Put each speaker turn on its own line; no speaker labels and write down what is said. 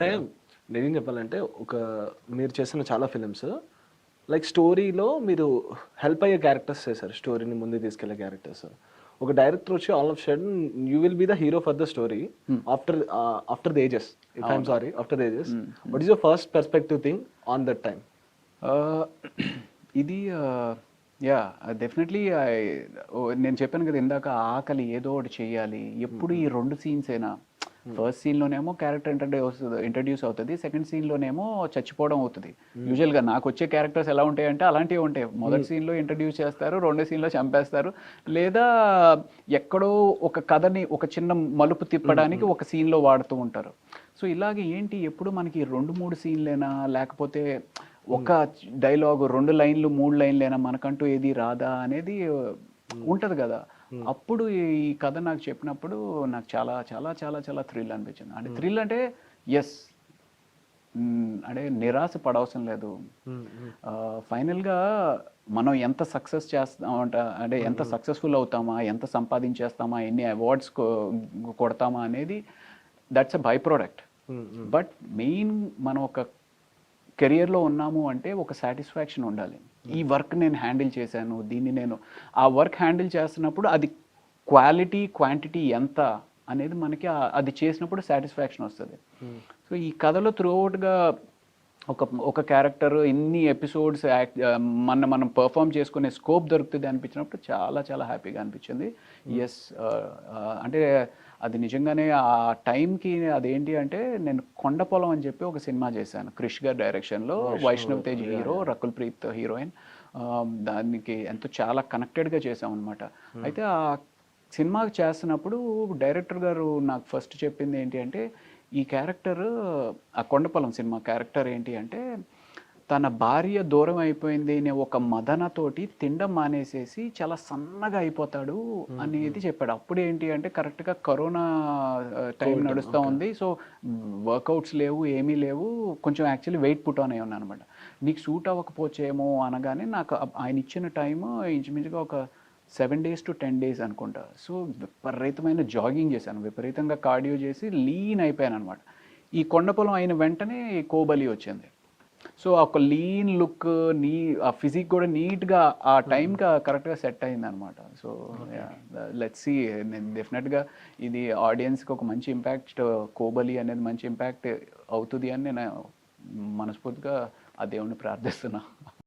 అంటే నిజం చెప్పాలంటే ఒక మీరు చేసిన చాలా ఫిలిమ్స్ లైక్ స్టోరీలో మీరు హెల్ప్ అయ్యే క్యారెక్టర్స్ చేశారు. స్టోరీని ముందుకు తీసుకెళ్లే క్యారెక్టర్స్. ఒక డైరెక్టర్ వచ్చి all of sudden you will be the hero for the story after the ages. If I'm sorry after the ages. What is your first perspective thing on that time?
ఇది yeah definitely నేను చెప్పాను కదా ఇందాక, ఆకలి ఏదో ఒకటి చేయాలి. ఎప్పుడు ఈ 2 సీన్స్ అయినా, ఫస్ట్ సీన్లోనేమో క్యారెక్టర్ ఇంట్రడ్యూస్ అవుతుంది, సెకండ్ సీన్లోనేమో చచ్చిపోవడం అవుతుంది. యూజువల్గా నాకు వచ్చే క్యారెక్టర్స్ ఎలా ఉంటాయంటే అలాంటివి ఉంటాయి. మొదటి సీన్లో ఇంట్రడ్యూస్ చేస్తారు, రెండో సీన్లో చంపేస్తారు, లేదా ఎక్కడో ఒక కథని ఒక చిన్న మలుపు తిప్పడానికి ఒక సీన్లో వాడుతూ ఉంటారు. సో ఇలాగే ఏంటి ఎప్పుడు మనకి 2-3 సీన్లేనా, లేకపోతే ఒక డైలాగ్ 2 లైన్లు 3 లైన్లైనా మనకంటూ ఏది రాదా అనేది ఉంటుంది కదా. అప్పుడు ఈ కథ నాకు చెప్పినప్పుడు నాకు చాలా చాలా చాలా చాలా థ్రిల్ అనిపించింది. అంటే థ్రిల్ అంటే ఎస్, అంటే నిరాశ పడవసరం లేదు. ఫైనల్గా మనం ఎంత సక్సెస్ చేస్తాం అంటే ఎంత సక్సెస్ఫుల్ అవుతామా, ఎంత సంపాదించేస్తామా, ఎన్ని అవార్డ్స్ కొడతామా అనేది that's a by product. But main మనం ఒక కెరియర్లో ఉన్నాము అంటే ఒక సాటిస్ఫాక్షన్ ఉండాలి. ఈ వర్క్ నేను హ్యాండిల్ చేశాను, దీన్ని నేను ఆ వర్క్ హ్యాండిల్ చేస్తున్నప్పుడు అది క్వాలిటీ క్వాంటిటీ ఎంత అనేది మనకి అది చేసినప్పుడు సాటిస్ఫాక్షన్ వస్తుంది. సో ఈ కథలో త్రూఅవుట్గా ఒక క్యారెక్టర్ ఇన్ని ఎపిసోడ్స్ మనం పర్ఫామ్ చేసుకునే స్కోప్ దొరుకుతుంది అనిపించినప్పుడు చాలా చాలా హ్యాపీగా అనిపించింది. ఎస్, అంటే అది నిజంగానే ఆ టైంకి అదేంటి అంటే నేను కొండపొలం అని చెప్పి ఒక సినిమా చేశాను క్రిష్ గారి డైరెక్షన్లో. Vaishnav Tej hero, Rakul Preet heroine. దానికి ఎంతో చాలా కనెక్టెడ్గా చేసాం అనమాట. అయితే ఆ సినిమా చేస్తున్నప్పుడు డైరెక్టర్ గారు నాకు ఫస్ట్ చెప్పింది ఏంటి అంటే, ఈ క్యారెక్టర్, ఆ కొండపొలం సినిమా క్యారెక్టర్ ఏంటి అంటే తన భార్య దూరం అయిపోయింది అనే ఒక మదనతోటి తినడం మానేసేసి చాలా సన్నగా అయిపోతాడు అనేది చెప్పాడు. అప్పుడు ఏంటి అంటే కరెక్ట్గా కరోనా టైం నడుస్తూ ఉంది. సో వర్కౌట్స్ లేవు, ఏమీ లేవు, కొంచెం యాక్చువల్లీ వెయిట్ పుట్ ఆన్ అయి ఉన్నాను అనమాట. నీకు సూట్ అవ్వకపోచేమో అనగానే నాకు ఆయన ఇచ్చిన టైము ఇంచుమించుగా ఒక 7 days to 10 days అనుకుంటా. సో విపరీతమైన జాగింగ్ చేశాను, విపరీతంగా కార్డియో చేసి లీన్ అయిపోయాను అనమాట. ఈ కొండపొలం అయిన వెంటనే కోబలి వచ్చింది. సో ఒక లీన్ లుక్, ఆ ఫిజిక్ కూడా నీట్గా ఆ టైంకి కరెక్ట్గా సెట్ అయింది అనమాట. సో లెట్స్ సీ, నేను డెఫినెట్గా ఇది ఆడియన్స్కి ఒక మంచి ఇంపాక్ట్, కోబలి అనేది మంచి ఇంపాక్ట్ అవుతుంది అని నేను మనస్ఫూర్తిగా ఆ దేవుణ్ణి ప్రార్థిస్తున్నా.